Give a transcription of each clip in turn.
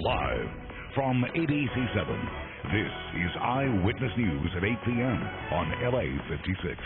Live from ABC7, this is Eyewitness News at 8 p.m. on LA56.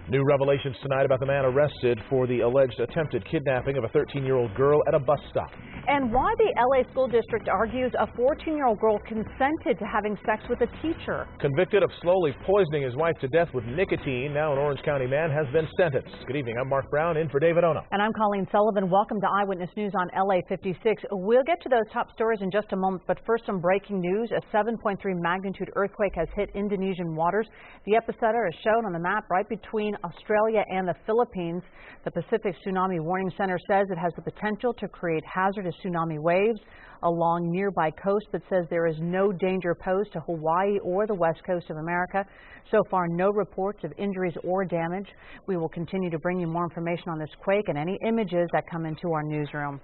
New revelations tonight about the man arrested for the alleged attempted kidnapping of a 13-year-old girl at a bus stop. And why the LA School District argues a 14-year-old girl consented to having sex with a teacher. Convicted of slowly poisoning his wife to death with nicotine, now an Orange County man has been sentenced. Good evening, I'm Mark Brown, in for David Ono. And I'm Colleen Sullivan. Welcome to Eyewitness News on LA56. We'll get to those top stories in just a moment, but first some breaking news. A 7.3 magnitude earthquake has hit Indonesian waters. The epicenter is shown on the map right between Australia and the Philippines. The Pacific Tsunami Warning Center says it has the potential to create hazardous tsunami waves along nearby coast, but says there is no danger posed to Hawaii or the west coast of America. So far, no reports of injuries or damage. We will continue to bring you more information on this quake and any images that come into our newsroom.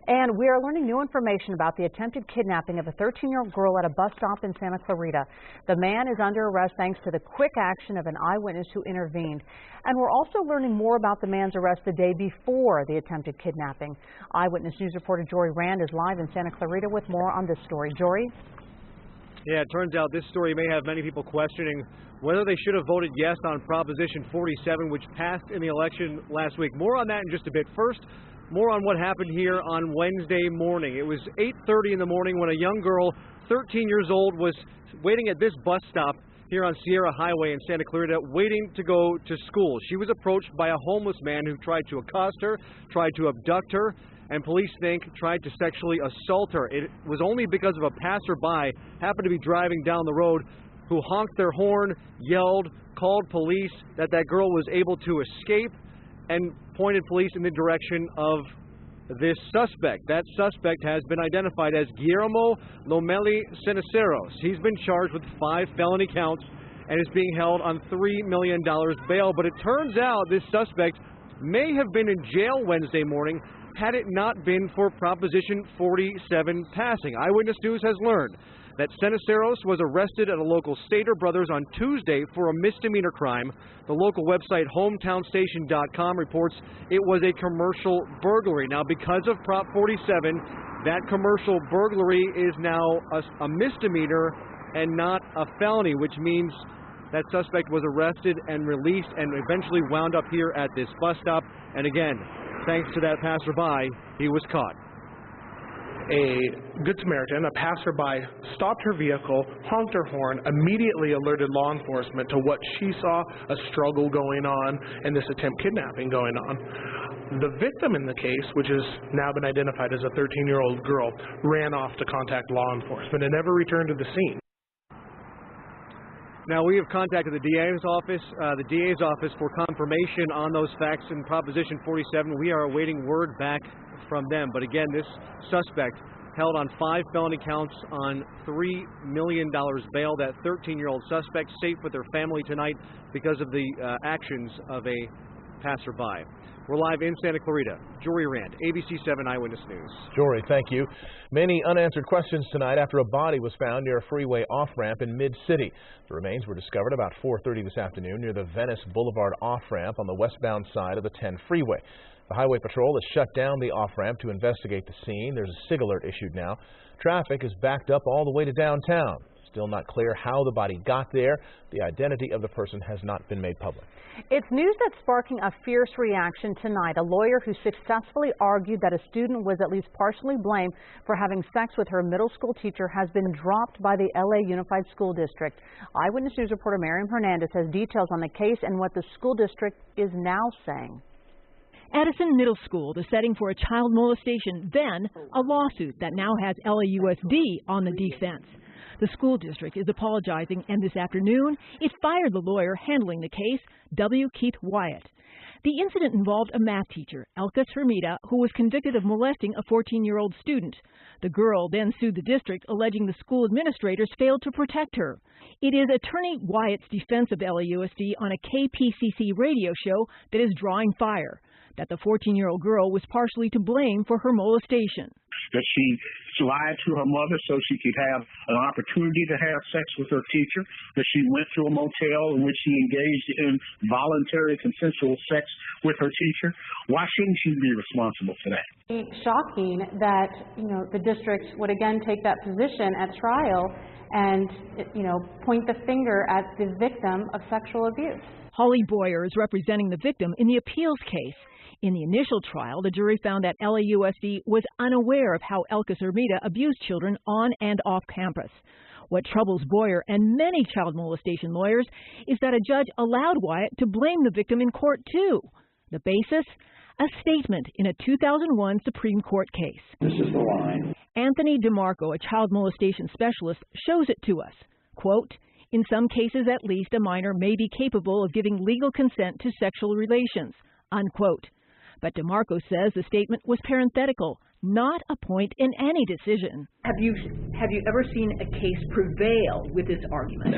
And we are learning new information about the attempted kidnapping of a 13-year-old girl at a bus stop in Santa Clarita. The man is under arrest thanks to the quick action of an eyewitness who intervened. And we're also learning more about the man's arrest the day before the attempted kidnapping. Eyewitness News reporter Jory Rand is live in Santa Clarita with more on this story. Jory? Yeah, it turns out this story may have many people questioning whether they should have voted yes on Proposition 47, which passed in the election last week. More on that in just a bit. First, more on what happened here on Wednesday morning. It was 8:30 in the morning when a young girl, 13 years old, was waiting at this bus stop here on Sierra Highway in Santa Clarita, waiting to go to school. She was approached by a homeless man who tried to accost her, tried to abduct her, and police think tried to sexually assault her. It was only because of a passerby happened to be driving down the road who honked their horn, yelled, called police, that girl was able to escape and pointed police in the direction of this suspect. That suspect has been identified as Guillermo Lomeli Ceniceros. He's been charged with 5 felony counts and is being held on $3 million bail. But it turns out this suspect may have been in jail Wednesday morning had it not been for Proposition 47 passing. Eyewitness News has learned that Ceniceros was arrested at a local Stater Brothers on Tuesday for a misdemeanor crime. The local website hometownstation.com reports it was a commercial burglary. Now, because of Prop 47, that commercial burglary is now a misdemeanor and not a felony, which means that suspect was arrested and released and eventually wound up here at this bus stop. And again, thanks to that passerby, he was caught. A Good Samaritan, a passerby, stopped her vehicle, honked her horn, immediately alerted law enforcement to what she saw, a struggle going on, and this attempt kidnapping going on. The victim in the case, which has now been identified as a 13-year-old girl, ran off to contact law enforcement and never returned to the scene. Now, we have contacted the DA's office for confirmation on those facts in Proposition 47. We are awaiting word back from them. But again, this suspect held on 5 felony counts on $3 million bail. That 13-year-old suspect safe with her family tonight because of the actions of a passerby. We're live in Santa Clarita. Jory Rand, ABC7 Eyewitness News. Jory, thank you. Many unanswered questions tonight after a body was found near a freeway off-ramp in Mid-City. The remains were discovered about 4:30 this afternoon near the Venice Boulevard off-ramp on the westbound side of the 10 freeway. The Highway Patrol has shut down the off-ramp to investigate the scene. There's a SIG alert issued now. Traffic is backed up all the way to downtown. Still not clear how the body got there. The identity of the person has not been made public. It's news that's sparking a fierce reaction tonight. A lawyer who successfully argued that a student was at least partially blamed for having sex with her middle school teacher has been dropped by the LA Unified School District. Eyewitness News reporter Miriam Hernandez has details on the case and what the school district is now saying. Addison Middle School, the setting for a child molestation, then a lawsuit that now has LAUSD on the defense. The school district is apologizing, and this afternoon it fired the lawyer handling the case, W. Keith Wyatt. The incident involved a math teacher, Elka Hermida, who was convicted of molesting a 14-year-old student. The girl then sued the district, alleging the school administrators failed to protect her. It is attorney Wyatt's defense of LAUSD on a KPCC radio show that is drawing fire. that the 14-year-old girl was partially to blame for her molestation. That she lied to her mother so she could have an opportunity to have sex with her teacher, that she went to a motel in which she engaged in voluntary consensual sex with her teacher. Why shouldn't she be responsible for that? It's shocking that, the district would again take that position at trial and, point the finger at the victim of sexual abuse. Holly Boyer is representing the victim in the appeals case. In the initial trial, the jury found that LAUSD was unaware of how Elkis Ermita abused children on and off campus. What troubles Boyer and many child molestation lawyers is that a judge allowed Wyatt to blame the victim in court, too. The basis? A statement in a 2001 Supreme Court case. This is the line. Anthony DeMarco, a child molestation specialist, shows it to us. Quote, "In some cases at least, a minor may be capable of giving legal consent to sexual relations." Unquote. But DeMarco says the statement was parenthetical, not a point in any decision. Have you ever seen a case prevail with this argument?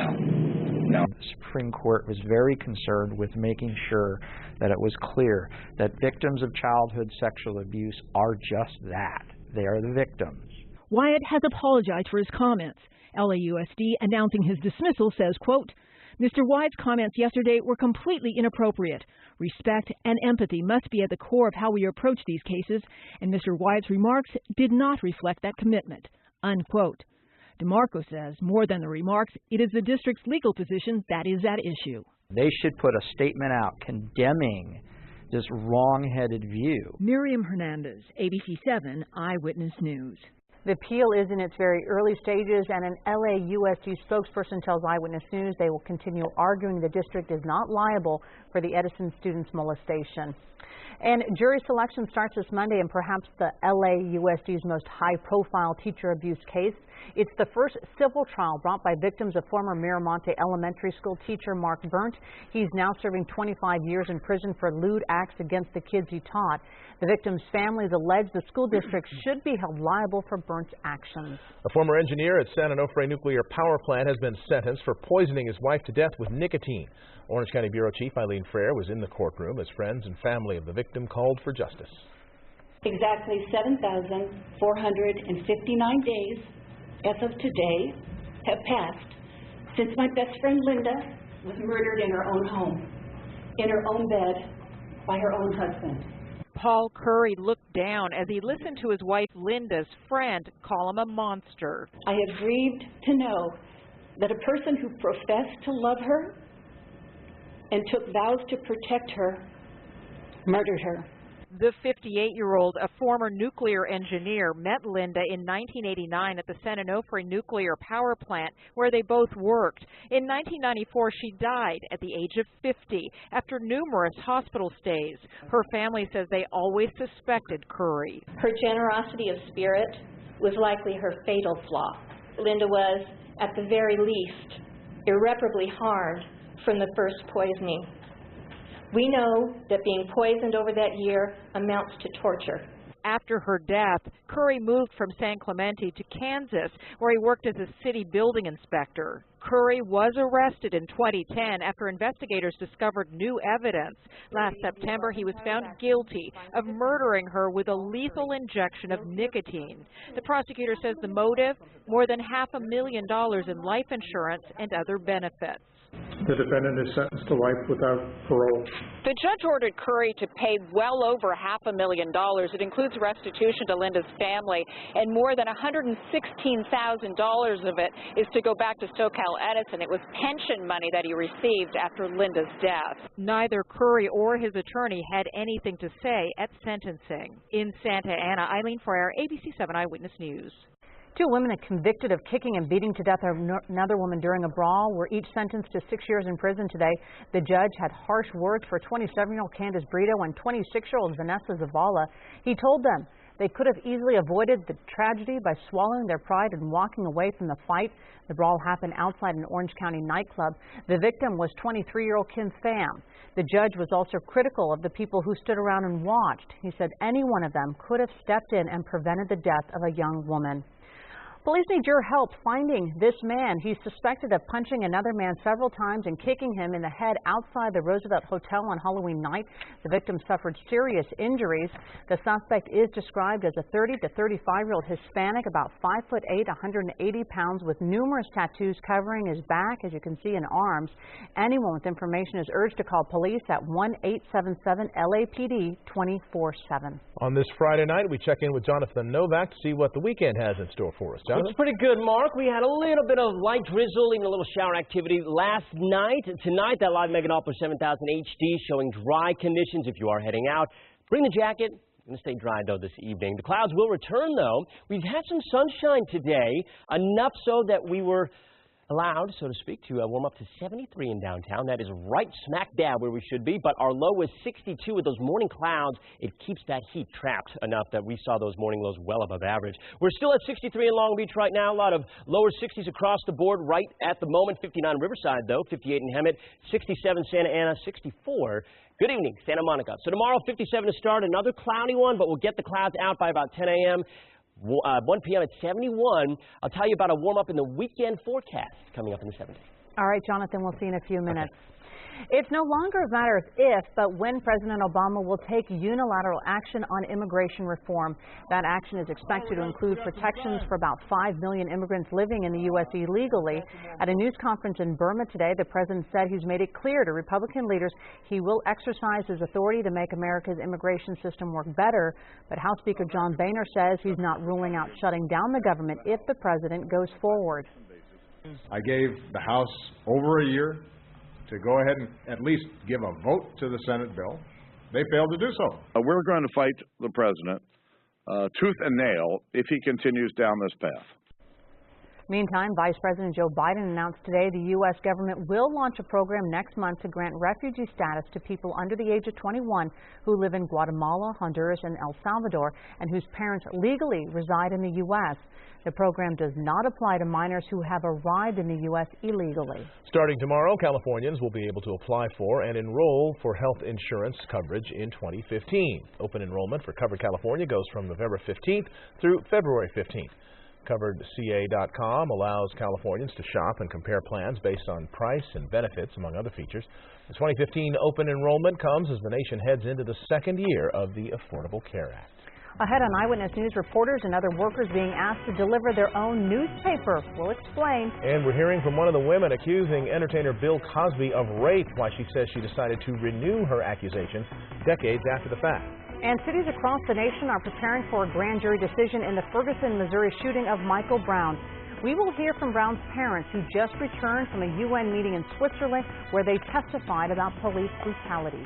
No. The Supreme Court was very concerned with making sure that it was clear that victims of childhood sexual abuse are just that. They are the victims. Wyatt has apologized for his comments. LAUSD announcing his dismissal says, quote, "Mr. Wyatt's comments yesterday were completely inappropriate. Respect and empathy must be at the core of how we approach these cases, and Mr. Wyatt's remarks did not reflect that commitment." Unquote. DeMarco says more than the remarks, it is the district's legal position that is at issue. They should put a statement out condemning this wrong-headed view. Miriam Hernandez, ABC7 Eyewitness News. The appeal is in its very early stages, and an LAUSD spokesperson tells Eyewitness News they will continue arguing the district is not liable for the Edison students' molestation. And jury selection starts this Monday in perhaps the LAUSD's most high-profile teacher abuse case. It's the first civil trial brought by victims of former Miramonte Elementary School teacher Mark Burnt. He's now serving 25 years in prison for lewd acts against the kids he taught. The victims' families allege the school district should be held liable for Burnt's actions. A former engineer at San Onofre Nuclear Power Plant has been sentenced for poisoning his wife to death with nicotine. Orange County Bureau Chief Eileen Frere was in the courtroom as friends and family of the victim called for justice. Exactly 7,459 days as of today have passed since my best friend Linda was murdered in her own home, in her own bed, by her own husband. Paul Curry looked down as he listened to his wife Linda's friend call him a monster. I have grieved to know that a person who professed to love her and took vows to protect her murdered her. The 58-year-old, a former nuclear engineer, met Linda in 1989 at the San Onofre Nuclear Power Plant, where they both worked. In 1994, she died at the age of 50 after numerous hospital stays. Her family says they always suspected Curry. Her generosity of spirit was likely her fatal flaw. Linda was, at the very least, irreparably harmed from the first poisoning. We know that being poisoned over that year amounts to torture. After her death, Curry moved from San Clemente to Kansas, where he worked as a city building inspector. Curry was arrested in 2010 after investigators discovered new evidence. Last September, he was found guilty of murdering her with a lethal injection of nicotine. The prosecutor says the motive, more than $500,000 in life insurance and other benefits. The defendant is sentenced to life without parole. The judge ordered Curry to pay well over $500,000. It includes restitution to Linda's family, and more than $116,000 of it is to go back to SoCal Edison. It was pension money that he received after Linda's death. Neither Curry or his attorney had anything to say at sentencing. In Santa Ana, Eileen Frere, ABC7 Eyewitness News. Two women convicted of kicking and beating to death another woman during a brawl were each sentenced to 6 years in prison today. The judge had harsh words for 27-year-old Candace Brito and 26-year-old Vanessa Zavala. He told them they could have easily avoided the tragedy by swallowing their pride and walking away from the fight. The brawl happened outside an Orange County nightclub. The victim was 23-year-old Kim Pham. The judge was also critical of the people who stood around and watched. He said any one of them could have stepped in and prevented the death of a young woman. Police need your help finding this man. He's suspected of punching another man several times and kicking him in the head outside the Roosevelt Hotel on Halloween night. The victim suffered serious injuries. The suspect is described as a 30 to 35-year-old Hispanic, about 5'8", 180 pounds, with numerous tattoos covering his back, as you can see, and arms. Anyone with information is urged to call police at 1-877-LAPD 24/7. On this Friday night, we check in with Jonathan Novak to see what the weekend has in store for us. Jonathan? It's pretty good, Mark. We had a little bit of light drizzle, even a little shower activity last night. Tonight, that live Meganopolis 7000 HD showing dry conditions if you are heading out. Bring the jacket. Going to stay dry, though, this evening. The clouds will return, though. We've had some sunshine today, enough so that we were allowed, so to speak, to warm up to 73 in downtown. That is right smack dab where we should be, but our low was 62 with those morning clouds. It keeps that heat trapped enough that we saw those morning lows well above average. We're still at 63 in Long Beach right now. A lot of lower 60s across the board right at the moment. 59 Riverside, though, 58 in Hemet, 67 Santa Ana, 64. Good evening, Santa Monica. So tomorrow, 57 to start, another cloudy one, but we'll get the clouds out by about 10 a.m. 1 p.m. at 71. I'll tell you about a warm-up in the weekend forecast coming up in the 70s. All right, Jonathan, we'll see you in a few minutes. Okay. It's no longer a matter of if, but when President Obama will take unilateral action on immigration reform. That action is expected to include protections for about 5 million immigrants living in the U.S. illegally. At a news conference in Burma today, the president said he's made it clear to Republican leaders he will exercise his authority to make America's immigration system work better. But House Speaker John Boehner says he's not ruling out shutting down the government if the president goes forward. I gave the House over a year to go ahead and at least give a vote to the Senate bill. They failed to do so. We're going to fight the president tooth and nail if he continues down this path. Meantime, Vice President Joe Biden announced today the U.S. government will launch a program next month to grant refugee status to people under the age of 21 who live in Guatemala, Honduras, and El Salvador, and whose parents legally reside in the U.S. The program does not apply to minors who have arrived in the U.S. illegally. Starting tomorrow, Californians will be able to apply for and enroll for health insurance coverage in 2015. Open enrollment for Covered California goes from November 15th through February 15th. CoveredCA.com allows Californians to shop and compare plans based on price and benefits, among other features. The 2015 open enrollment comes as the nation heads into the second year of the Affordable Care Act. Ahead on Eyewitness News, reporters and other workers being asked to deliver their own newspaper. We'll explain. And we're hearing from one of the women accusing entertainer Bill Cosby of rape, why she says she decided to renew her accusations decades after the fact. And cities across the nation are preparing for a grand jury decision in the Ferguson, Missouri shooting of Michael Brown. We will hear from Brown's parents, who just returned from a UN meeting in Switzerland where they testified about police brutality.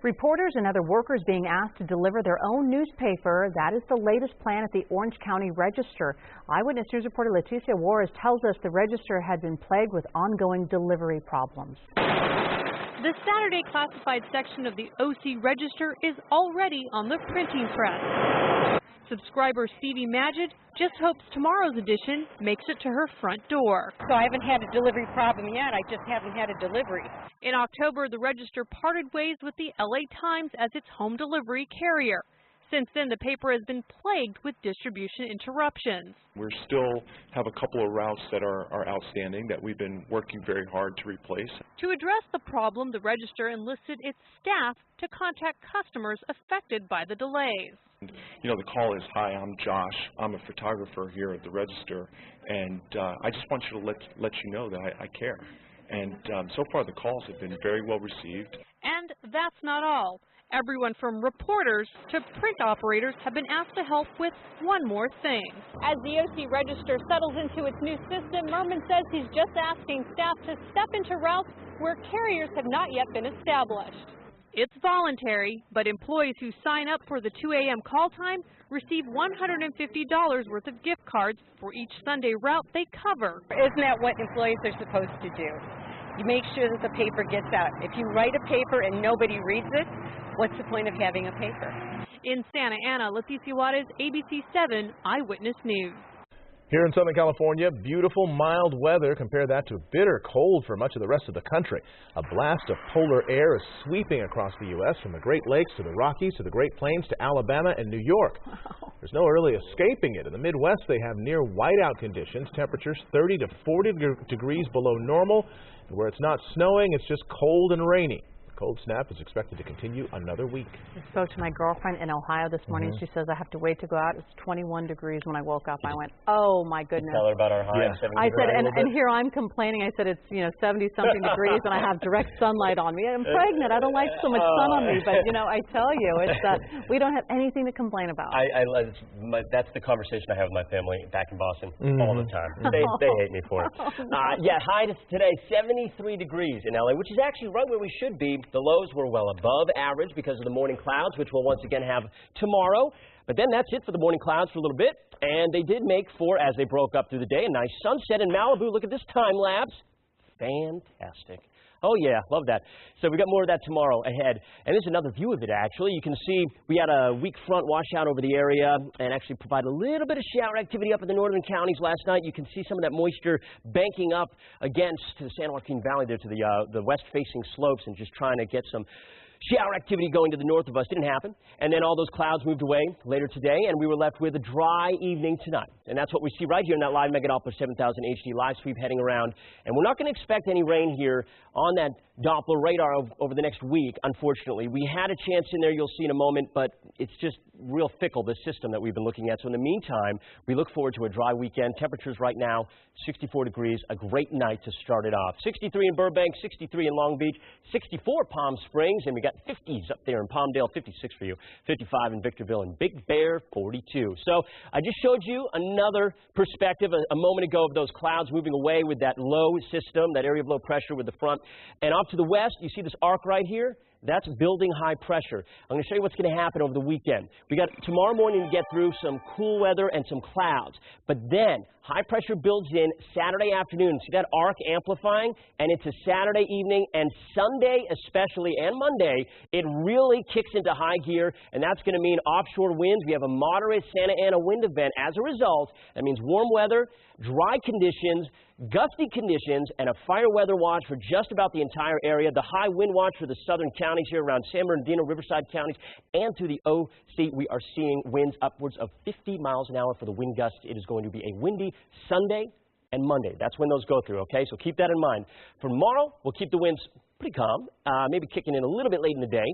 Reporters and other workers being asked to deliver their own newspaper. That is the latest plan at the Orange County Register. Eyewitness News reporter Leticia Juarez tells us the Register had been plagued with ongoing delivery problems. The Saturday classified section of the OC Register is already on the printing press. Subscriber Stevie Magid just hopes tomorrow's edition makes it to her front door. So I haven't had a delivery problem yet. I just haven't had a delivery. In October, the Register parted ways with the LA Times as its home delivery carrier. Since then, the paper has been plagued with distribution interruptions. We still have a couple of routes that are outstanding that we've been working very hard to replace. To address the problem, the Register enlisted its staff to contact customers affected by the delays. You know, the call is, "Hi, I'm Josh. I'm a photographer here at the Register, and I just want you to let you know that I care." And so far, the calls have been very well received. And that's not all. Everyone from reporters to print operators have been asked to help with one more thing. As the OC Register settles into its new system, Merman says he's just asking staff to step into routes where carriers have not yet been established. It's voluntary, but employees who sign up for the 2 a.m. call time receive $150 worth of gift cards for each Sunday route they cover. Isn't that what employees are supposed to do? You make sure that the paper gets out. If you write a paper and nobody reads it, what's the point of having a paper? In Santa Ana, Leticia Juarez, ABC7 Eyewitness News. Here in Southern California, beautiful mild weather. Compare that to bitter cold for much of the rest of the country. A blast of polar air is sweeping across the U.S. from the Great Lakes to the Rockies to the Great Plains to Alabama and New York. There's no really escaping it. In the Midwest, they have near whiteout conditions, temperatures 30 to 40 degrees below normal. And where it's not snowing, it's just cold and rainy. Cold snap is expected to continue another week. I spoke to my girlfriend in Ohio this morning. She says I have to wait to go out. It's 21 degrees when I woke up. I went, oh my goodness. Tell her about our high. I said, and here I'm complaining. I said it's 70-something degrees and I have direct sunlight on me. I'm pregnant. I don't like so much sun on me. But I tell you, it's we don't have anything to complain about. That's the conversation I have with my family back in Boston all the time. They hate me for it. High today 73 degrees in LA, which is actually right where we should be. The lows were well above average because of the morning clouds, which we'll once again have tomorrow. But then that's it for the morning clouds for a little bit. And they did make for, as they broke up through the day, a nice sunset in Malibu. Look at this time lapse. Fantastic. Oh, yeah, love that. So we got more of that tomorrow ahead. And there's another view of it, actually. You can see we had a weak front washout over the area and actually provide a little bit of shower activity up in the northern counties last night. You can see some of that moisture banking up against the San Joaquin Valley there to the west-facing slopes and just trying to get some shower activity going to the north of us. Didn't happen. And then all those clouds moved away later today, and we were left with a dry evening tonight. And that's what we see right here in that live Megadoppler 7000 HD live sweep heading around. And we're not going to expect any rain here on that Doppler radar over the next week, unfortunately. We had a chance in there, you'll see in a moment, but it's just real fickle, the system that we've been looking at. So in the meantime, we look forward to a dry weekend. Temperatures right now, 64 degrees, a great night to start it off. 63 in Burbank, 63 in Long Beach, 64 Palm Springs, and we got 50s up there in Palmdale, 56 for you, 55 in Victorville, and Big Bear, 42. So I just showed you another perspective a moment ago of those clouds moving away with that low system, that area of low pressure with the front. And off to the west, you see this arc right here? That's building high pressure. I'm going to show you what's going to happen over the weekend. We got tomorrow morning to get through some cool weather and some clouds. But then high pressure builds in Saturday afternoon. See that arc amplifying? And it's a Saturday evening, and Sunday especially, and Monday, it really kicks into high gear, and that's going to mean offshore winds. We have a moderate Santa Ana wind event. As a result, that means warm weather, dry conditions, gusty conditions, and a fire weather watch for just about the entire area. The high wind watch for the southern counties here around San Bernardino, Riverside counties, and through the OC, we are seeing winds upwards of 50 miles an hour for the wind gusts. It is going to be a windy Sunday and Monday. That's when those go through, okay? So keep that in mind. For tomorrow, we'll keep the winds pretty calm, maybe kicking in a little bit late in the day.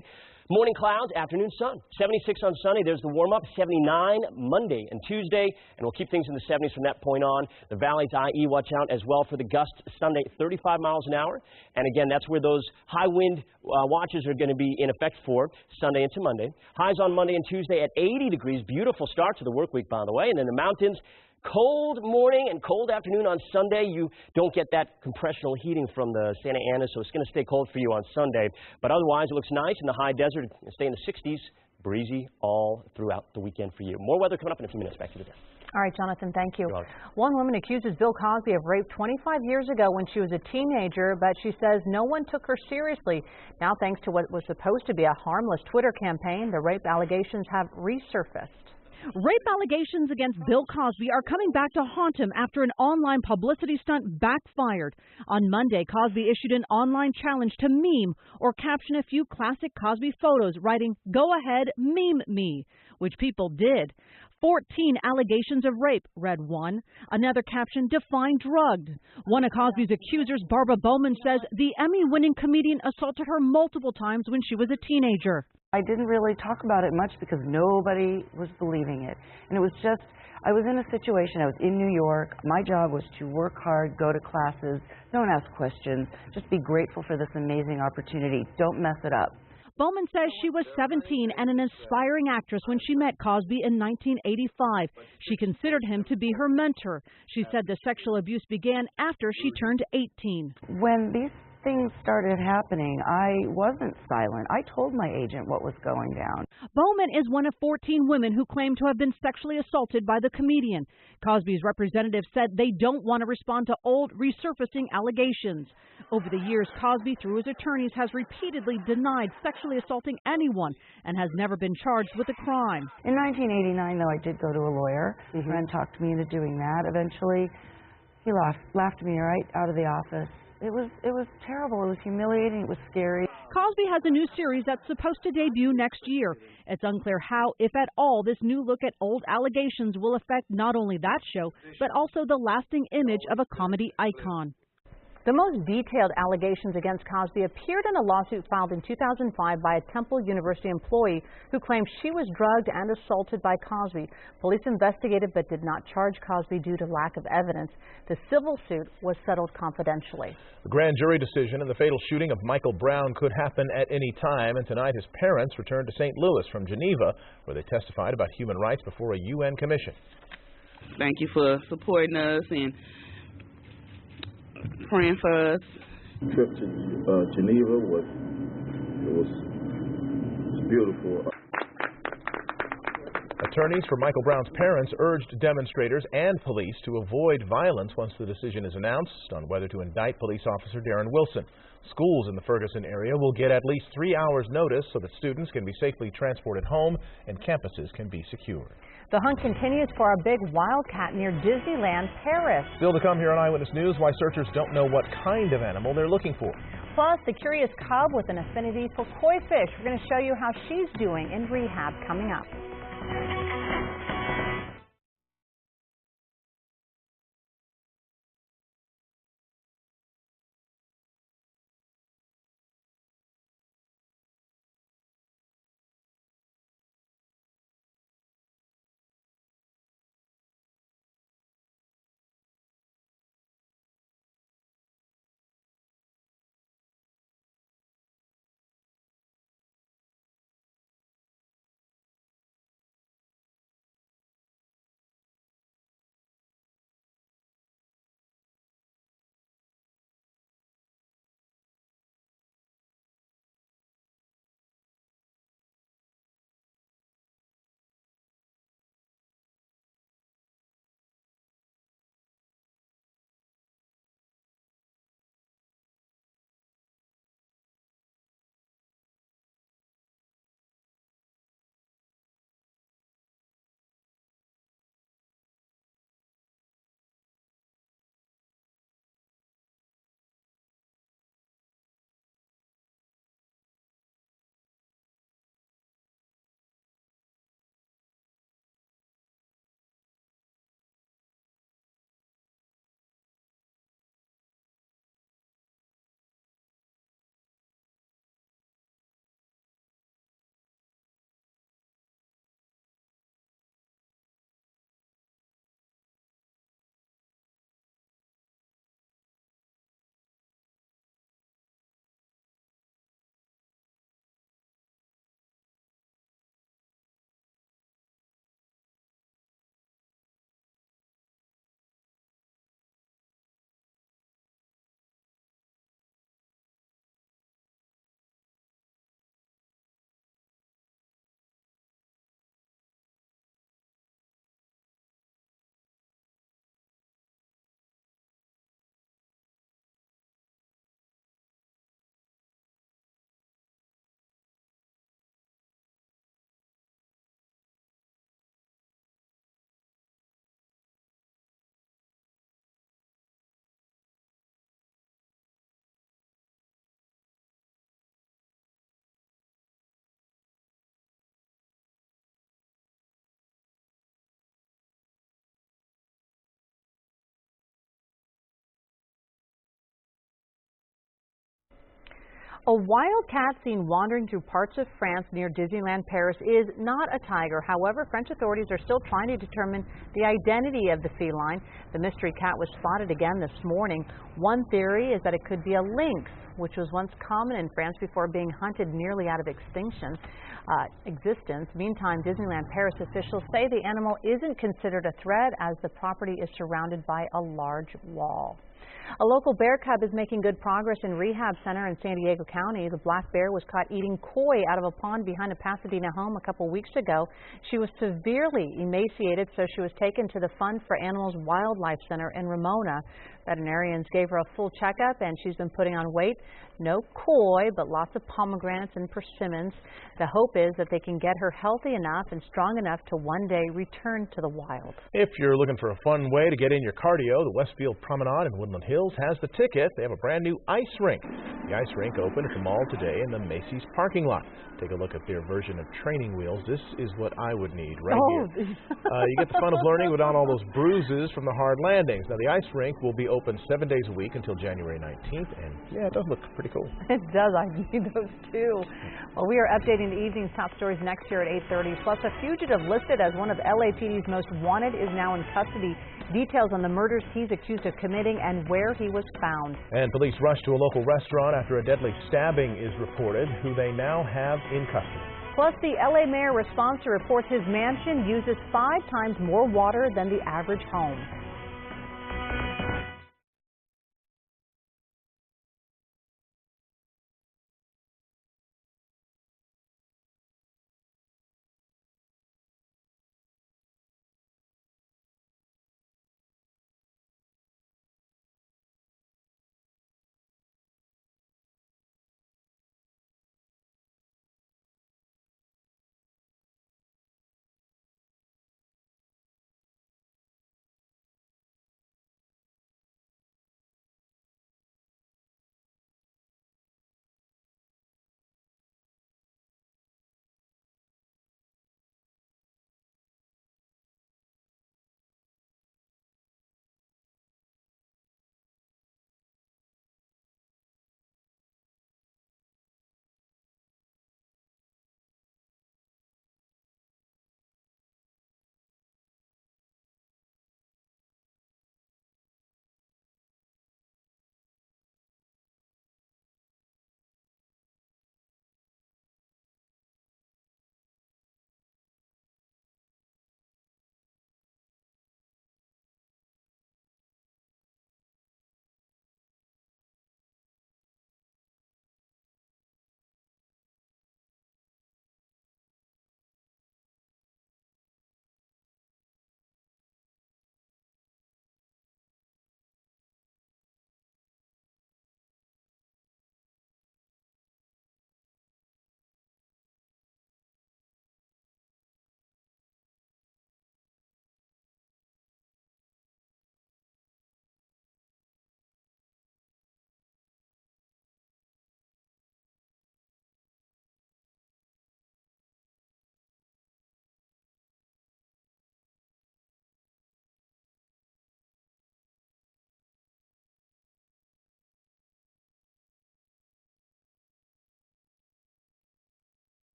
Morning clouds, afternoon sun. 76 on Sunday. There's the warm-up. 79 Monday and Tuesday. And we'll keep things in the 70s from that point on. The Valley's IE, watch out as well for the gusts Sunday, 35 miles an hour. And again, that's where those high wind watches are going to be in effect for Sunday into Monday. Highs on Monday and Tuesday at 80 degrees. Beautiful start to the work week, by the way. And then the mountains, Cold morning and cold afternoon on Sunday. You don't get that compressional heating from the Santa Ana, so it's going to stay cold for you on Sunday. But otherwise, it looks nice in the high desert. It'll stay in the 60s. Breezy all throughout the weekend for you. More weather coming up in a few minutes. Back to you there. All right, Jonathan, thank you. One woman accuses Bill Cosby of rape 25 years ago when she was a teenager, but she says no one took her seriously. Now, thanks to what was supposed to be a harmless Twitter campaign, the rape allegations have resurfaced. Rape allegations against Bill Cosby are coming back to haunt him after an online publicity stunt backfired. On Monday, Cosby issued an online challenge to meme or caption a few classic Cosby photos, writing, "Go ahead, meme me," which people did. 14 allegations of rape, read one. Another caption, "Define drugged." One of Cosby's accusers, Barbara Bowman, says the Emmy-winning comedian assaulted her multiple times when she was a teenager. I didn't really talk about it much because nobody was believing it. And it was just, I was in a situation, I was in New York. My job was to work hard, go to classes, don't ask questions, just be grateful for this amazing opportunity. Don't mess it up. Bowman says she was 17 and an aspiring actress when she met Cosby in 1985. She considered him to be her mentor. She said the sexual abuse began after she turned 18. When these things started happening, I wasn't silent. I told my agent what was going down. Bowman is one of 14 women who claim to have been sexually assaulted by the comedian. Cosby's representative said they don't want to respond to old, resurfacing allegations. Over the years, Cosby, through his attorneys, has repeatedly denied sexually assaulting anyone and has never been charged with a crime. In 1989, though, I did go to a lawyer. A friend talked me into doing that. Eventually, he laughed me right out of the office. It was terrible. It was humiliating. It was scary. Cosby has a new series that's supposed to debut next year. It's unclear how, if at all, this new look at old allegations will affect not only that show, but also the lasting image of a comedy icon. The most detailed allegations against Cosby appeared in a lawsuit filed in 2005 by a Temple University employee who claimed she was drugged and assaulted by Cosby. Police investigated but did not charge Cosby due to lack of evidence. The civil suit was settled confidentially. The grand jury decision in the fatal shooting of Michael Brown could happen at any time, and tonight his parents returned to St. Louis from Geneva, where they testified about human rights before a UN commission. Thank you for supporting us and praying for us. The trip to Geneva was beautiful. Attorneys for Michael Brown's parents urged demonstrators and police to avoid violence once the decision is announced on whether to indict police officer Darren Wilson. Schools in the Ferguson area will get at least 3 hours notice so that students can be safely transported home and campuses can be secured. The hunt continues for a big wildcat near Disneyland Paris. Still to come here on Eyewitness News, why searchers don't know what kind of animal they're looking for. Plus, the curious cub with an affinity for koi fish. We're going to show you how she's doing in rehab coming up. A wild cat seen wandering through parts of France near Disneyland Paris is not a tiger. However, French authorities are still trying to determine the identity of the feline. The mystery cat was spotted again this morning. One theory is that it could be a lynx, which was once common in France before being hunted nearly out of existence. Meantime, Disneyland Paris officials say the animal isn't considered a threat as the property is surrounded by a large wall. A local bear cub is making good progress in rehab center in San Diego County. The black bear was caught eating koi out of a pond behind a Pasadena home a couple weeks ago. She was severely emaciated, so she was taken to the Fund for Animals Wildlife Center in Ramona. Veterinarians gave her a full checkup, and she's been putting on weight. No koi, but lots of pomegranates and persimmons. The hope is that they can get her healthy enough and strong enough to one day return to the wild. If you're looking for a fun way to get in your cardio, the Westfield Promenade in Woodland Hills has the ticket. They have a brand new ice rink. The ice rink opened at the mall today in the Macy's parking lot. Take a look at their version of training wheels. This is what I would need right here. You get the fun of learning without all those bruises from the hard landings. Now, the ice rink will be open 7 days a week until January 19th, and yeah, it does look pretty cool. It does. I need those too. Well, we are updating the evening's top stories next year at 8:30. Plus, a fugitive listed as one of LAPD's most wanted is now in custody. Details on the murders he's accused of committing and where he was found. And police rushed to a local restaurant after a deadly stabbing is reported, who they now have in custody. Plus, the LA mayor responds to reports his mansion uses 5 times more water than the average home.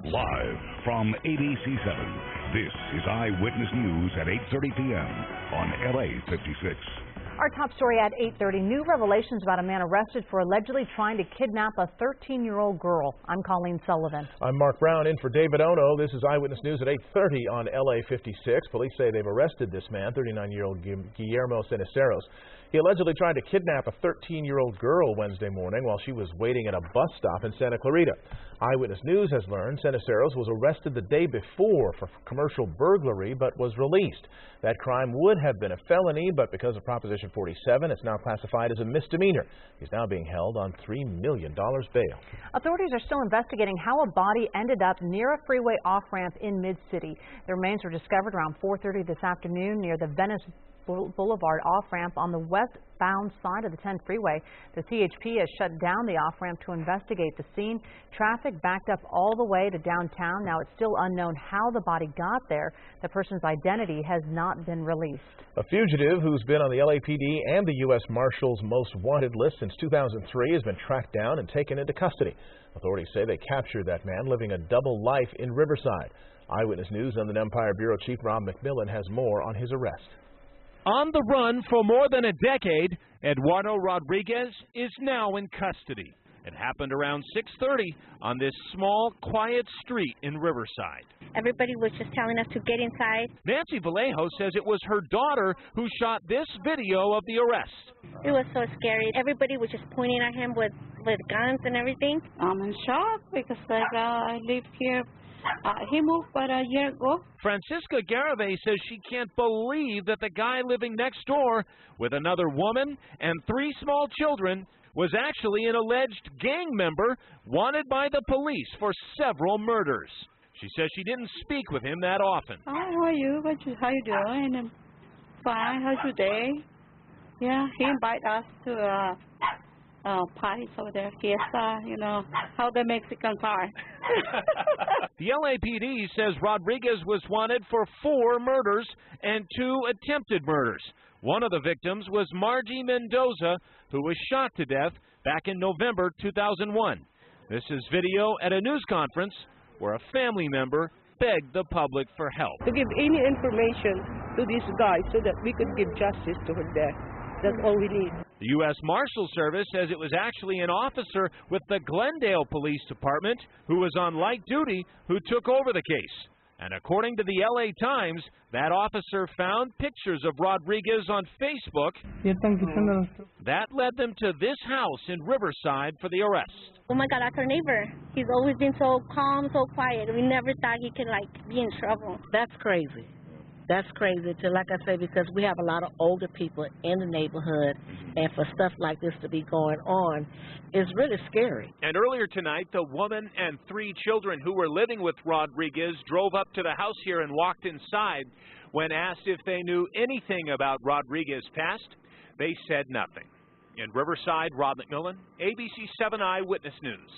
Live from ABC7, this is Eyewitness News at 8:30 p.m. on LA56. Our top story at 8:30. New revelations about a man arrested for allegedly trying to kidnap a 13-year-old girl. I'm Colleen Sullivan. I'm Mark Brown in for David Ono. This is Eyewitness News at 8:30 on LA56. Police say they've arrested this man, 39-year-old Guillermo Ceniceros. He allegedly tried to kidnap a 13-year-old girl Wednesday morning while she was waiting at a bus stop in Santa Clarita. Eyewitness News has learned Ceniceros was arrested the day before for commercial burglary but was released. That crime would have been a felony, but because of Proposition 47, it's now classified as a misdemeanor. He's now being held on $3 million bail. Authorities are still investigating how a body ended up near a freeway off-ramp in Mid-City. The remains were discovered around 4:30 this afternoon near the Venice Boulevard off-ramp on the westbound side of the 10 freeway. The CHP has shut down the off-ramp to investigate the scene. Traffic backed up all the way to downtown. Now it's still unknown how the body got there. The person's identity has not been released. A fugitive who's been on the LAPD and the U.S. Marshals Most Wanted list since 2003 has been tracked down and taken into custody. Authorities say they captured that man living a double life in Riverside. Eyewitness News London Empire Bureau Chief Rob McMillan has more on his arrest. On the run for more than a decade, Eduardo Rodriguez is now in custody. It happened around 6:30 on this small, quiet street in Riverside. Everybody was just telling us to get inside. Nancy Vallejo says it was her daughter who shot this video of the arrest. It was so scary. Everybody was just pointing at him with guns and everything. I'm in shock because I live here. He moved about a year ago. Francisca Garave says she can't believe that the guy living next door with another woman and 3 small children was actually an alleged gang member wanted by the police for several murders. She says she didn't speak with him that often. Hi, how are you? How you doing? I'm fine. How's your day? Yeah, he invited us to parties over there, fiesta, you know, how the Mexicans are. The LAPD says Rodriguez was wanted for 4 murders and 2 attempted murders. One of the victims was Margie Mendoza, who was shot to death back in November 2001. This is video at a news conference where a family member begged the public for help. To give any information to this guy so that we could give justice to her death. That's all we need. The U.S. Marshal Service says it was actually an officer with the Glendale Police Department who was on light duty who took over the case. And according to the LA Times, that officer found pictures of Rodriguez on Facebook. That led them to this house in Riverside for the arrest. Oh my God, that's our neighbor. He's always been so calm, so quiet. We never thought he could, be in trouble. That's crazy. That's crazy, too, like I say, because we have a lot of older people in the neighborhood, and for stuff like this to be going on is really scary. And earlier tonight, the woman and 3 children who were living with Rodriguez drove up to the house here and walked inside. When asked if they knew anything about Rodriguez's past, they said nothing. In Riverside, Rob McMillan, ABC7 Eyewitness News.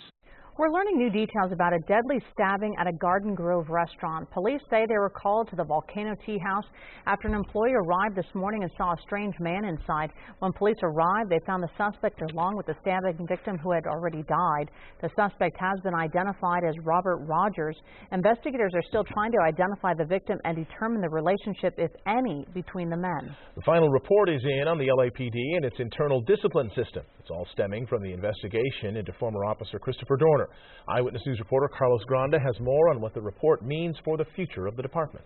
We're learning new details about a deadly stabbing at a Garden Grove restaurant. Police say they were called to the Volcano Tea House after an employee arrived this morning and saw a strange man inside. When police arrived, they found the suspect along with the stabbing victim who had already died. The suspect has been identified as Robert Rogers. Investigators are still trying to identify the victim and determine the relationship, if any, between the men. The final report is in on the LAPD and its internal discipline system. It's all stemming from the investigation into former officer Christopher Dorner. Eyewitness News reporter Carlos Granda has more on what the report means for the future of the department.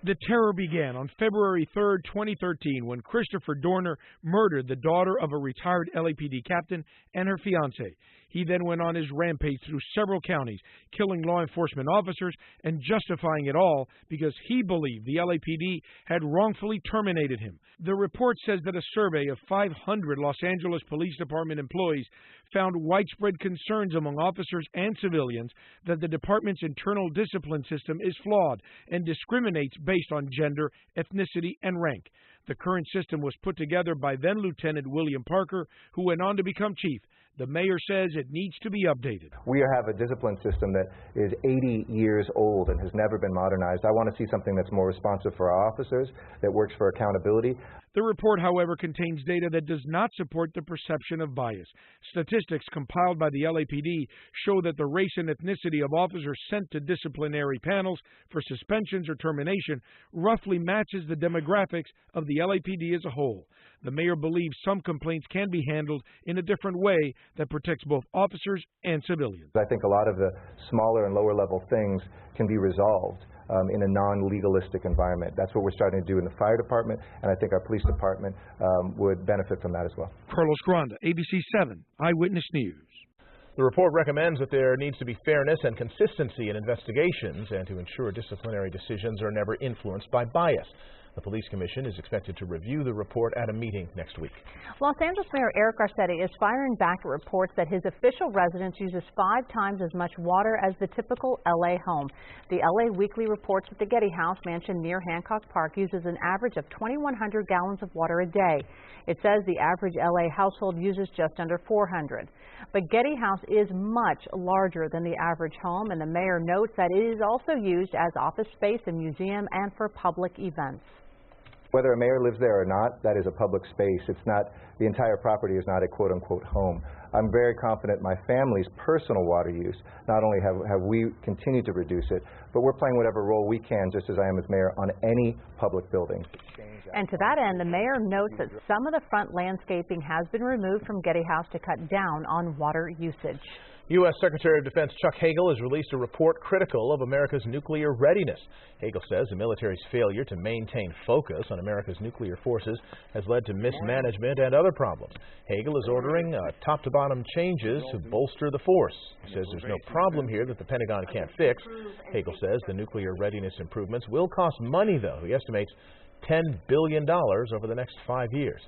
The terror began on February 3rd, 2013, when Christopher Dorner murdered the daughter of a retired LAPD captain and her fiancé. He then went on his rampage through several counties, killing law enforcement officers and justifying it all because he believed the LAPD had wrongfully terminated him. The report says that a survey of 500 Los Angeles Police Department employees found widespread concerns among officers and civilians that the department's internal discipline system is flawed and discriminates based on gender, ethnicity, and rank. The current system was put together by then Lieutenant William Parker, who went on to become chief. The mayor says it needs to be updated. We have a discipline system that is 80 years old and has never been modernized. I want to see something that's more responsive for our officers, that works for accountability. The report, however, contains data that does not support the perception of bias. Statistics compiled by the LAPD show that the race and ethnicity of officers sent to disciplinary panels for suspensions or termination roughly matches the demographics of the LAPD as a whole. The mayor believes some complaints can be handled in a different way that protects both officers and civilians. I think a lot of the smaller and lower level things can be resolved in a non-legalistic environment. That's what we're starting to do in the fire department, and I think our police department would benefit from that as well. Carlos Granda, ABC7, Eyewitness News. The report recommends that there needs to be fairness and consistency in investigations and to ensure disciplinary decisions are never influenced by bias. The Police Commission is expected to review the report at a meeting next week. Los Angeles Mayor Eric Garcetti is firing back at reports that his official residence uses 5 times as much water as the typical LA home. The LA Weekly reports that the Getty House mansion near Hancock Park uses an average of 2,100 gallons of water a day. It says the average LA household uses just under 400. But Getty House is much larger than the average home, and the mayor notes that it is also used as office space, a museum, and for public events. Whether a mayor lives there or not, that is a public space. It's not, the entire property is not a quote-unquote home. I'm very confident my family's personal water use, not only have we continued to reduce it, but we're playing whatever role we can, just as I am as mayor, on any public building. And to that end, the mayor notes that some of the front landscaping has been removed from Getty House to cut down on water usage. U.S. Secretary of Defense Chuck Hagel has released a report critical of America's nuclear readiness. Hagel says the military's failure to maintain focus on America's nuclear forces has led to mismanagement and other problems. Hagel is ordering top-to-bottom changes to bolster the force. He says there's no problem here that the Pentagon can't fix. Hagel says the nuclear readiness improvements will cost money, though. He estimates $10 billion over the next 5 years.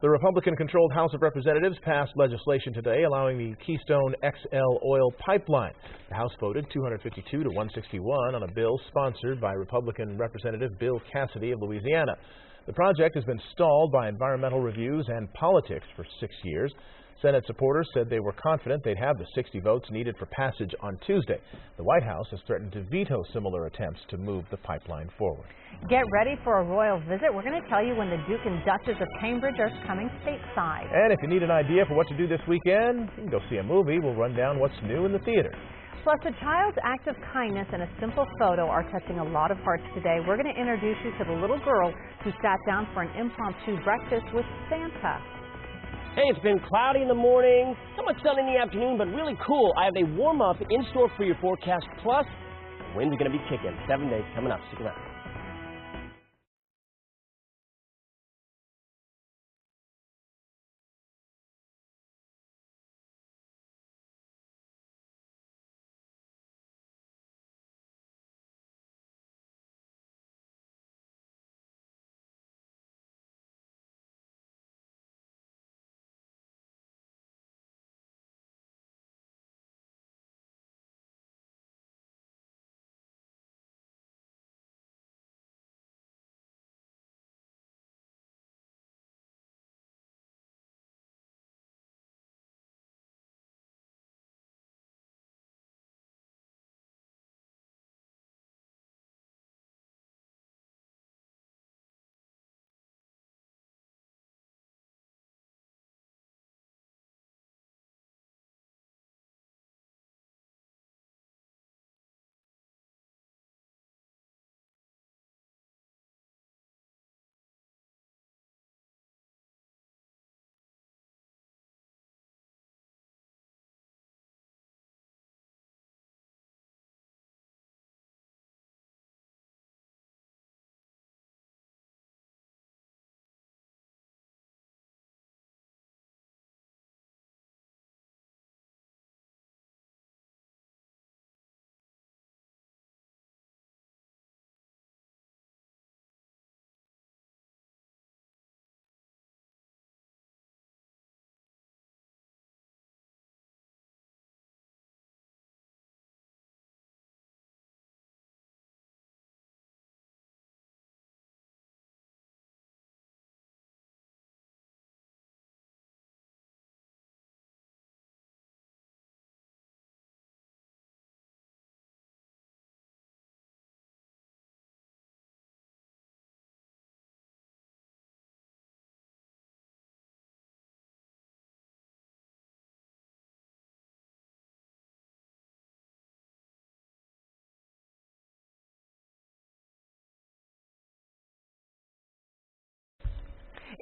The Republican-controlled House of Representatives passed legislation today allowing the Keystone XL oil pipeline. The House voted 252 to 161 on a bill sponsored by Republican Representative Bill Cassidy of Louisiana. The project has been stalled by environmental reviews and politics for 6 years. Senate supporters said they were confident they'd have the 60 votes needed for passage on Tuesday. The White House has threatened to veto similar attempts to move the pipeline forward. Get ready for a royal visit. We're going to tell you when the Duke and Duchess of Cambridge are coming stateside. And if you need an idea for what to do this weekend, you can go see a movie. We'll run down what's new in the theater. Plus, a child's act of kindness and a simple photo are touching a lot of hearts today. We're going to introduce you to the little girl who sat down for an impromptu breakfast with Santa. Hey, it's been cloudy in the morning, somewhat sunny in the afternoon, but really cool. I have a warm-up in store for your forecast. Plus, the winds are going to be kicking. 7 days coming up. Stick around.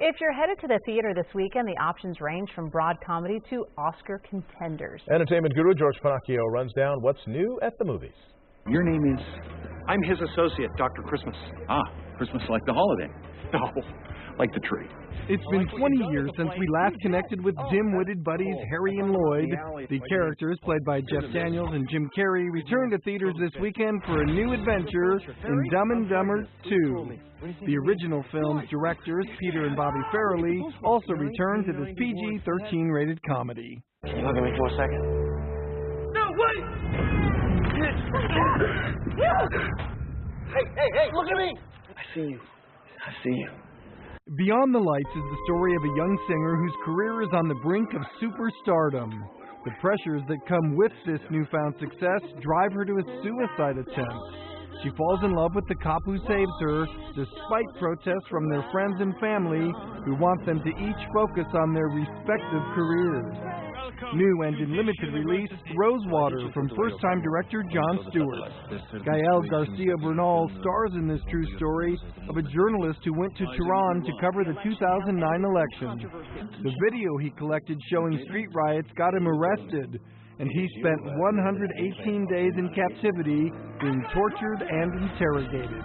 If you're headed to the theater this weekend, the options range from broad comedy to Oscar contenders. Entertainment guru George Pinocchio runs down what's new at the movies. Your name is? I'm his associate, Dr. Christmas. Ah, Christmas like the holiday. No, like the tree. It's been 20 years since we last connected with dim-witted buddies Harry and Lloyd. The characters, played by Jeff Daniels and Jim Carrey, return to theaters this weekend for a new adventure in Dumb and Dumber 2. The original film's directors, Peter and Bobby Farrelly, also return to this PG-13 rated comedy. Can you look at me for a second? No, wait! Hey, look at me! I see you. I see you. Beyond the Lights is the story of a young singer whose career is on the brink of superstardom. The pressures that come with this newfound success drive her to a suicide attempt. She falls in love with the cop who saves her, despite protests from their friends and family who want them to each focus on their respective careers. New and in limited release, Rosewater from first-time director Jon Stewart. Gael Garcia Bernal stars in this true story of a journalist who went to Tehran to cover the 2009 election. The video he collected showing street riots got him arrested, and he spent 118 days in captivity being tortured and interrogated.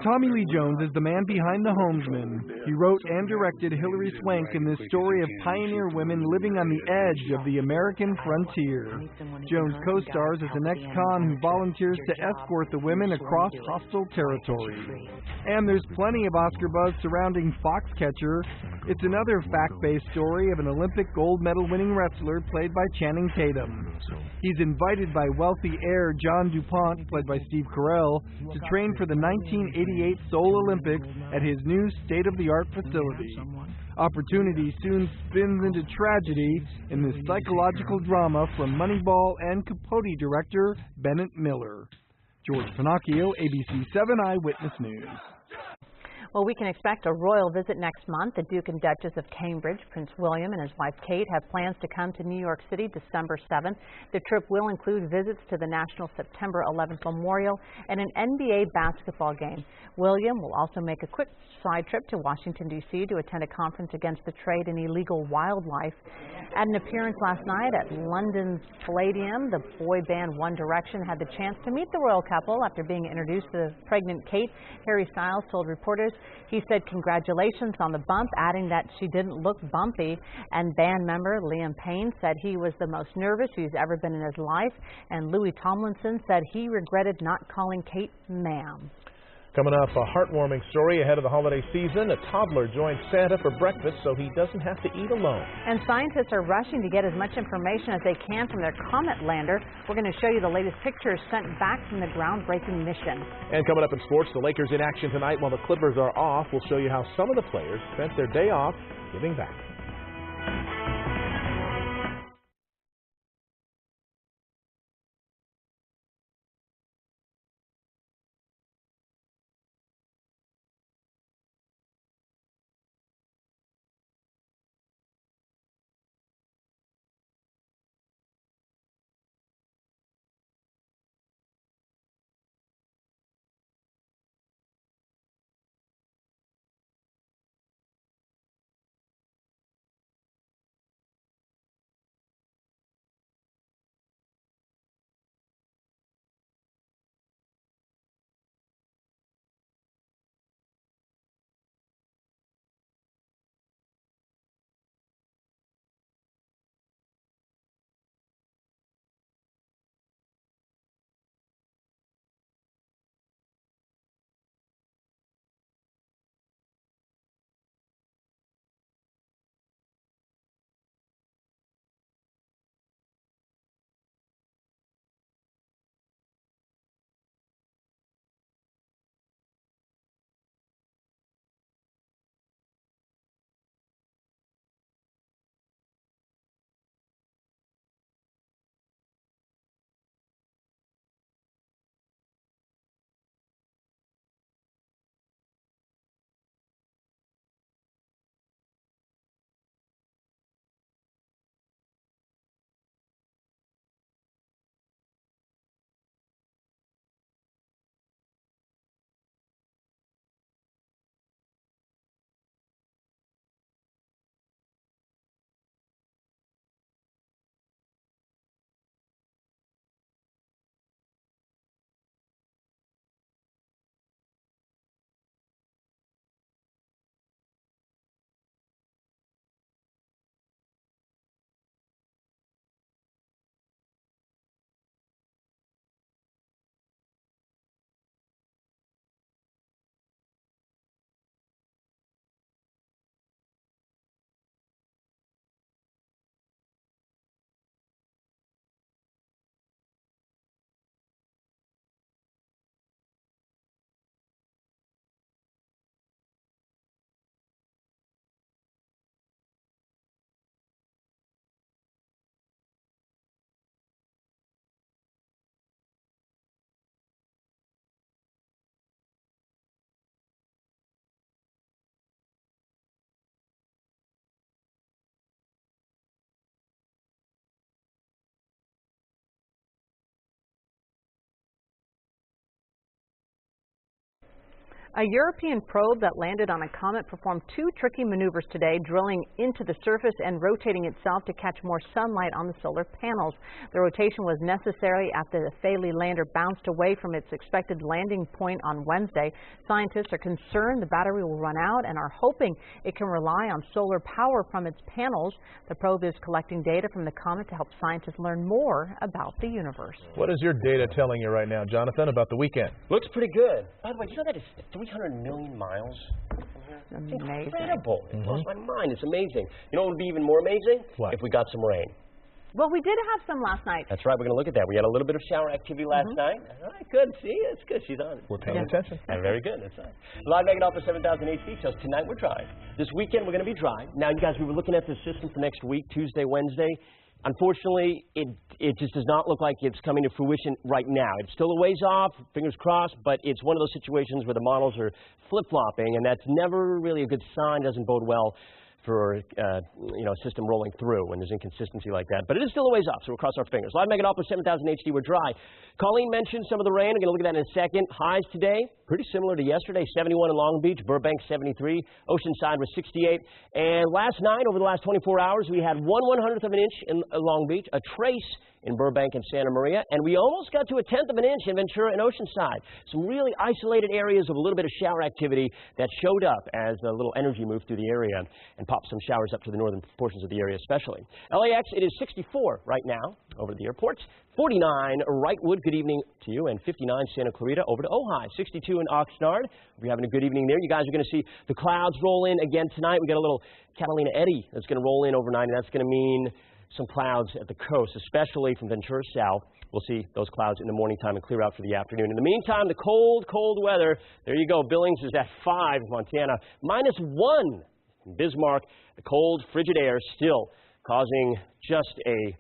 Tommy Lee Jones is the man behind The Homesman. He wrote and directed Hilary Swank in this story of pioneer women living on the edge of the American frontier. Jones co-stars as an ex-con who volunteers to escort the women across hostile territory. And there's plenty of Oscar buzz surrounding Foxcatcher. It's another fact-based story of an Olympic gold medal winning wrestler played by Channing Tatum. He's invited by wealthy heir John DuPont, played by Steve Carell, to train for the 1988 Seoul Olympics at his new state-of-the-art facility. Opportunity soon spins into tragedy in this psychological drama from Moneyball and Capote director Bennett Miller. George Pinocchio, ABC7 Eyewitness News. Well, we can expect a royal visit next month. The Duke and Duchess of Cambridge, Prince William and his wife Kate, have plans to come to New York City December 7th. The trip will include visits to the National September 11th Memorial and an NBA basketball game. William will also make a quick side trip to Washington, D.C. to attend a conference against the trade in illegal wildlife. At an appearance last night at London's Palladium, the boy band One Direction had the chance to meet the royal couple after being introduced to the pregnant Kate. Harry Styles told reporters he said congratulations on the bump, adding that she didn't look bumpy. And band member Liam Payne said he was the most nervous he's ever been in his life. And Louis Tomlinson said he regretted not calling Kate ma'am. Coming up, a heartwarming story ahead of the holiday season. A toddler joined Santa for breakfast so he doesn't have to eat alone. And scientists are rushing to get as much information as they can from their comet lander. We're going to show you the latest pictures sent back from the groundbreaking mission. And coming up in sports, the Lakers in action tonight while the Clippers are off. We'll show you how some of the players spent their day off giving back. A European probe that landed on a comet performed two tricky maneuvers today, drilling into the surface and rotating itself to catch more sunlight on the solar panels. The rotation was necessary after the Philae lander bounced away from its expected landing point on Wednesday. Scientists are concerned the battery will run out and are hoping it can rely on solar power from its panels. The probe is collecting data from the comet to help scientists learn more about the universe. What is your data telling you right now, Jonathan, about the weekend? Looks pretty good. By the way, you know that is 300 million miles from here? Amazing. Incredible. It blows my mind. It's amazing. You know what would be even more amazing? What? If we got some rain. Well, we did have some last night. That's right. We're going to look at that. We had a little bit of shower activity last night. All right, good. See, it's good. She's on it. We're paying attention. Very good. That's right. Live Megan Alpha 7000 HD shows. Tonight we're dry. This weekend we're going to be dry. Now, you guys, we were looking at the system for next week, Tuesday, Wednesday. Unfortunately, it just does not look like it's coming to fruition right now. It's still a ways off, fingers crossed, but it's one of those situations where the models are flip-flopping, and that's never really a good sign, doesn't bode well for a system rolling through when there's inconsistency like that. But it is still a ways off, so we'll cross our fingers. Live Megan Alpha 7000 HD, we're dry. Colleen mentioned some of the rain. We're going to look at that in a second. Highs today, pretty similar to yesterday. 71 in Long Beach, Burbank 73, Oceanside was 68. And last night, over the last 24 hours, we had 1/100th of an inch in Long Beach, a trace in Burbank and Santa Maria, and we almost got to 1/10 of an inch in Ventura and Oceanside. Some really isolated areas of a little bit of shower activity that showed up as a little energy moved through the area and popped some showers up to the northern portions of the area especially. LAX, it is 64 right now over the airports. 49 Wrightwood, good evening to you, and 59 Santa Clarita over to Ojai. 62 in Oxnard. We're having a good evening there. You guys are going to see the clouds roll in again tonight. We got a little Catalina eddy that's going to roll in overnight, and that's going to mean some clouds at the coast, especially from Ventura south. We'll see those clouds in the morning time and clear out for the afternoon. In the meantime, the cold, cold weather. There you go. Billings is at 5, Montana, -1 in Bismarck. The cold, frigid air still causing just a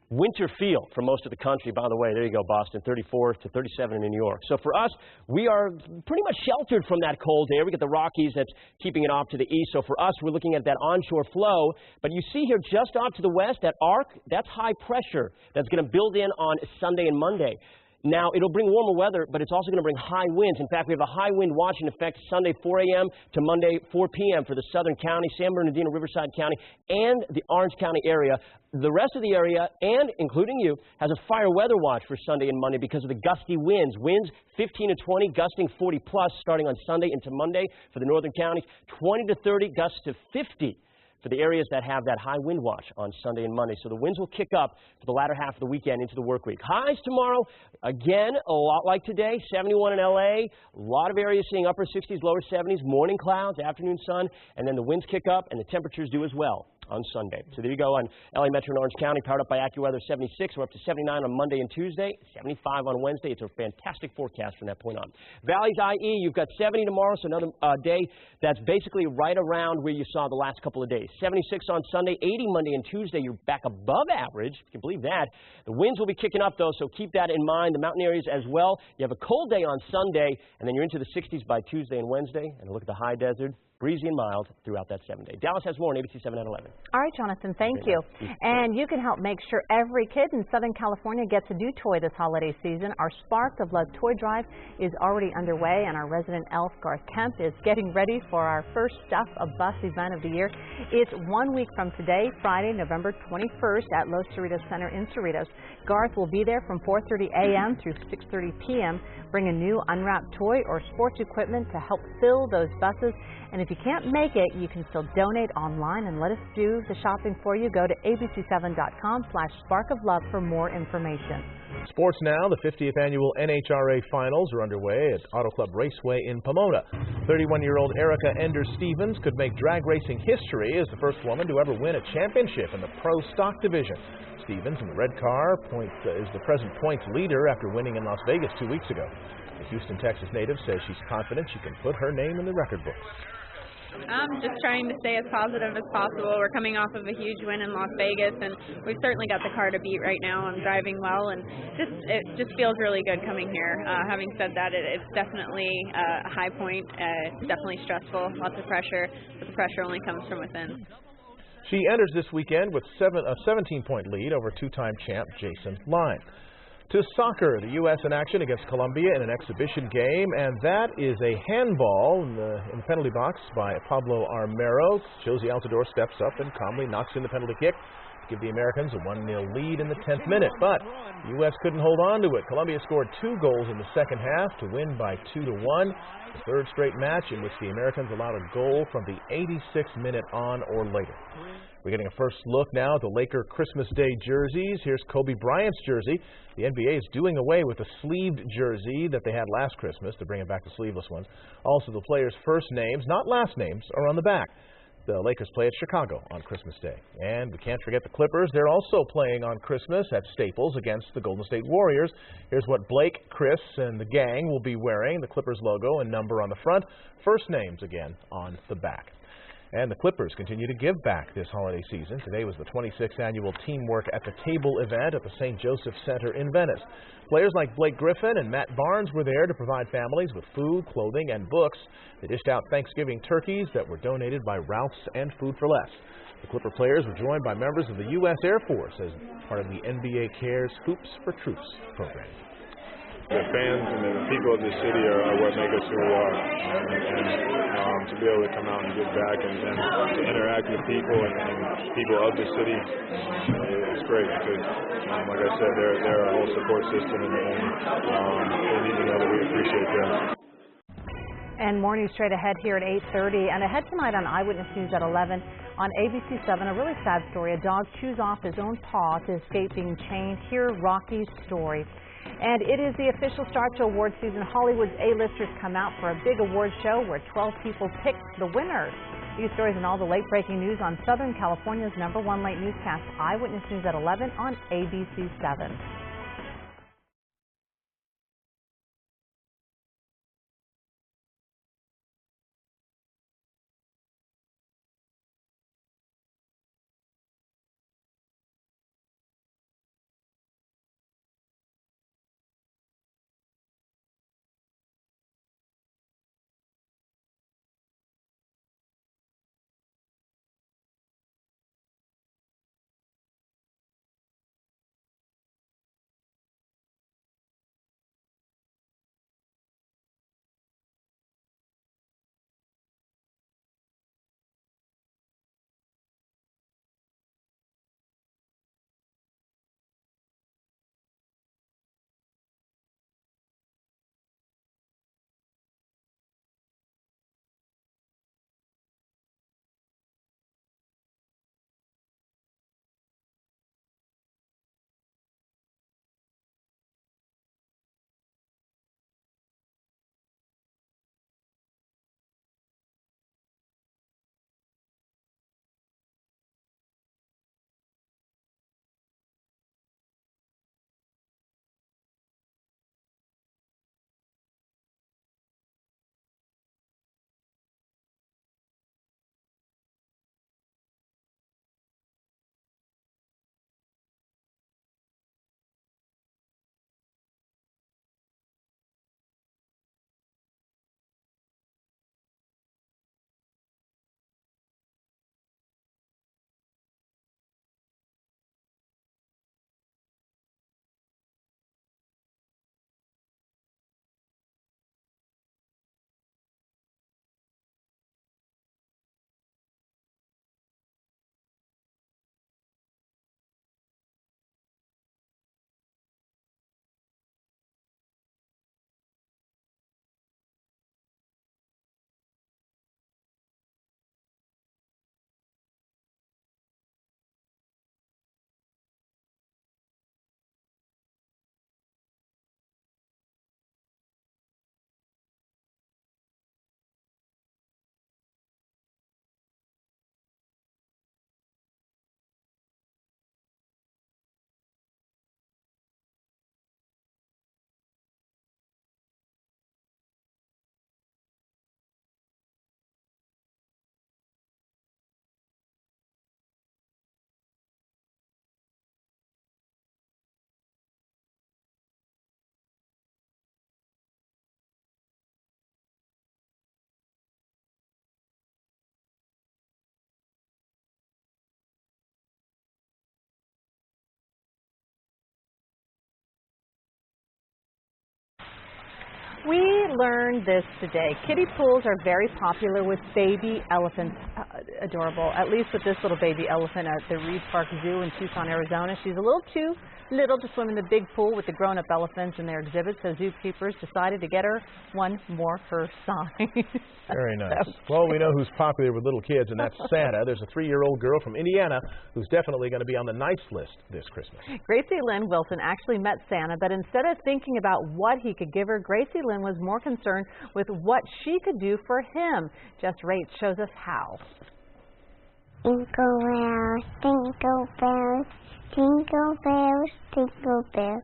winter feel for most of the country. By the way, there you go, Boston, 34 to 37 in New York. So for us, we are pretty much sheltered from that cold air. We got the Rockies that's keeping it off to the east. So for us, we're looking at that onshore flow. But you see here just off to the west, that arc, that's high pressure that's going to build in on Sunday and Monday. Now, it'll bring warmer weather, but it's also going to bring high winds. In fact, we have a high wind watch in effect Sunday 4 a.m. to Monday 4 p.m. for the southern county, San Bernardino, Riverside County, and the Orange County area. The rest of the area, and including you, has a fire weather watch for Sunday and Monday because of the gusty winds. Winds 15 to 20, gusting 40 plus starting on Sunday into Monday for the northern counties, 20 to 30, gusts to 50. For the areas that have that high wind watch on Sunday and Monday. So the winds will kick up for the latter half of the weekend into the work week. Highs tomorrow, again, a lot like today, 71 in LA, a lot of areas seeing upper 60s, lower 70s, morning clouds, afternoon sun, and then the winds kick up and the temperatures do as well on Sunday. So there you go on LA Metro and Orange County, powered up by AccuWeather 76. We're up to 79 on Monday and Tuesday, 75 on Wednesday. It's a fantastic forecast from that point on. Valleys IE, you've got 70 tomorrow, so another day that's basically right around where you saw the last couple of days. 76 on Sunday, 80 Monday and Tuesday. You're back above average, if you can believe that. The winds will be kicking up, though, so keep that in mind. The mountain areas as well. You have a cold day on Sunday, and then you're into the 60s by Tuesday and Wednesday. And look at the high desert. Breezy and mild throughout that 7 day. Dallas has more on ABC7 at 11. All right, Jonathan, thank you. And you can help make sure every kid in Southern California gets a new toy this holiday season. Our Spark of Love toy drive is already underway, and our resident elf, Garth Kemp, is getting ready for our first Stuff a Bus event of the year. It's 1 week from today, Friday, November 21st at Los Cerritos Center in Cerritos. Garth will be there from 4:30 a.m. through 6:30 p.m. Bring a new unwrapped toy or sports equipment to help fill those buses. And if you can't make it, you can still donate online and let us do the shopping for you. Go to abc7.com/sparkoflove for more information. Sports now. The 50th annual NHRA Finals are underway at Auto Club Raceway in Pomona. 31-year-old Erica Enders-Stevens could make drag racing history as the first woman to ever win a championship in the pro stock division. Stevens in the red car is the present points leader after winning in Las Vegas 2 weeks ago. The Houston, Texas native says she's confident she can put her name in the record books. I'm just trying to stay as positive as possible. We're coming off of a huge win in Las Vegas, and we've certainly got the car to beat right now. I'm driving well, and it just feels really good coming here. Having said that, it's definitely a high point. It's definitely stressful, lots of pressure, but the pressure only comes from within. She enters this weekend with a 17-point lead over two-time champ Jason Line. To soccer, the U.S. in action against Colombia in an exhibition game, and that is a handball in the penalty box by Pablo Armero. Josie Altidore steps up and calmly knocks in the penalty kick to give the Americans a 1-0 lead in the 10th minute, but the U.S. couldn't hold on to it. Colombia scored 2 goals in the second half to win by 2-1. The third straight match in which the Americans allowed a goal from the 86th minute on or later. We're getting a first look now at the Laker Christmas Day jerseys. Here's Kobe Bryant's jersey. The NBA is doing away with the sleeved jersey that they had last Christmas to bring back the sleeveless ones. Also, the players' first names, not last names, are on the back. The Lakers play at Chicago on Christmas Day. And we can't forget the Clippers. They're also playing on Christmas at Staples against the Golden State Warriors. Here's what Blake, Chris, and the gang will be wearing. The Clippers logo and number on the front. First names again on the back. And the Clippers continue to give back this holiday season. Today was the 26th annual Teamwork at the Table event at the St. Joseph Center in Venice. Players like Blake Griffin and Matt Barnes were there to provide families with food, clothing, and books. They dished out Thanksgiving turkeys that were donated by Ralph's and Food for Less. The Clipper players were joined by members of the U.S. Air Force as part of the NBA Cares Hoops for Troops program. The fans and the people of the city are what make us who we are. And to be able to come out and give back and to interact with people and people of the city, it's great because, like I said, they're a whole support system and they need to know that we appreciate them. And more news straight ahead here at 8:30. And ahead tonight on Eyewitness News at 11 on ABC7, a really sad story. A dog chews off his own paw to escape being chained. Hear Rocky's story. And it is the official start to award season. Hollywood's A-listers come out for a big award show where 12 people pick the winners. These stories and all the late-breaking news on Southern California's #1 late newscast, Eyewitness News at 11 on ABC7. We learned this today. Kiddie pools are very popular with baby elephants. Adorable. At least with this little baby elephant at the Reed Park Zoo in Tucson, Arizona. She's a little too little to swim in the big pool with the grown-up elephants in their exhibits, so zookeepers decided to get her one more her size. Very nice. Well, we know who's popular with little kids, and that's Santa. There's a 3-year-old girl from Indiana who's definitely going to be on the nice list this Christmas. Gracie Lynn Wilson actually met Santa, but instead of thinking about what he could give her, Gracie Lynn was more concerned with what she could do for him. Jess Raitt shows us how. Jingle bells, jingle bells, jingle bells, jingle bells.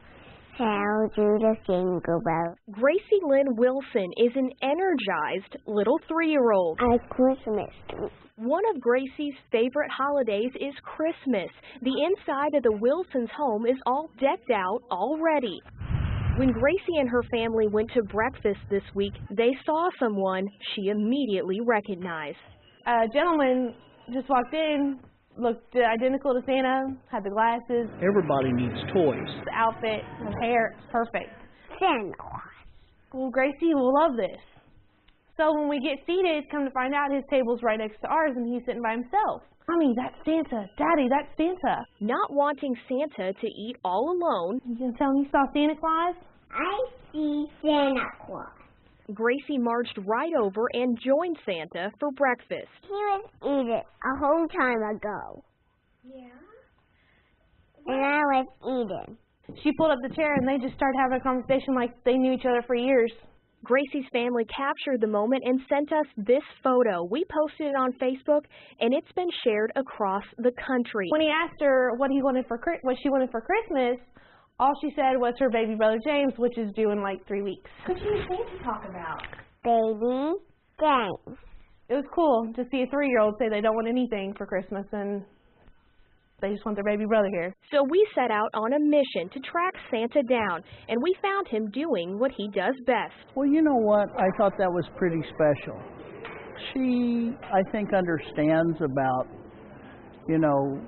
How do the jingle bells? Gracie Lynn Wilson is an energized little 3-year-old. I Christmas tree. One of Gracie's favorite holidays is Christmas. The inside of the Wilsons' home is all decked out already. When Gracie and her family went to breakfast this week, they saw someone she immediately recognized. A gentleman just walked in, looked identical to Santa, had the glasses. Everybody needs toys. The outfit, the hair, perfect. Santa. Well, Gracie will love this. So when we get seated, come to find out his table's right next to ours and he's sitting by himself. Mommy, that's Santa. Daddy, that's Santa. Not wanting Santa to eat all alone. You can tell me you saw Santa Claus? I see Santa Claus. Gracie marched right over and joined Santa for breakfast. He was eating a whole time ago. Yeah? And I was eating. She pulled up the chair and they just started having a conversation like they knew each other for years. Gracie's family captured the moment and sent us this photo. We posted it on Facebook, and it's been shared across the country. When he asked her what she wanted for Christmas, all she said was her baby brother James, which is due in like 3 weeks. What did you think to talk about? Baby James. It was cool to see a 3-year-old say they don't want anything for Christmas and they just want their baby brother here. So we set out on a mission to track Santa down, and we found him doing what he does best. Well, you know what? I thought that was pretty special. She, I think, understands about, you know,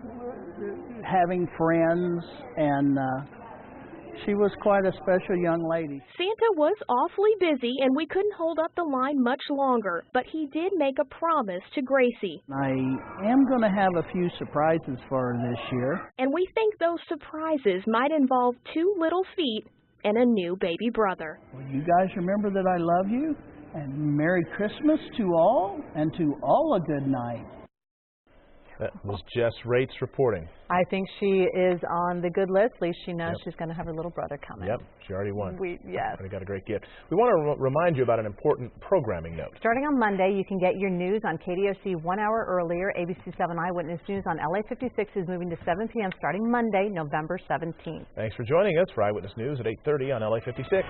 having friends, and she was quite a special young lady. Santa was awfully busy, and we couldn't hold up the line much longer, but he did make a promise to Gracie. I am going to have a few surprises for her this year. And we think those surprises might involve 2 little feet and a new baby brother. Well, you guys remember that I love you, and Merry Christmas to all, and to all a good night. That was Jess Rait's reporting. I think she is on the good list. At least she knows she's going to have her little brother coming. Yep, she already won. Yes. Already got a great gift. We want to remind you about an important programming note. Starting on Monday, you can get your news on KDOC 1 hour earlier. ABC7 Eyewitness News on LA56 is moving to 7 p.m. starting Monday, November 17th. Thanks for joining us for Eyewitness News at 8:30 on LA56.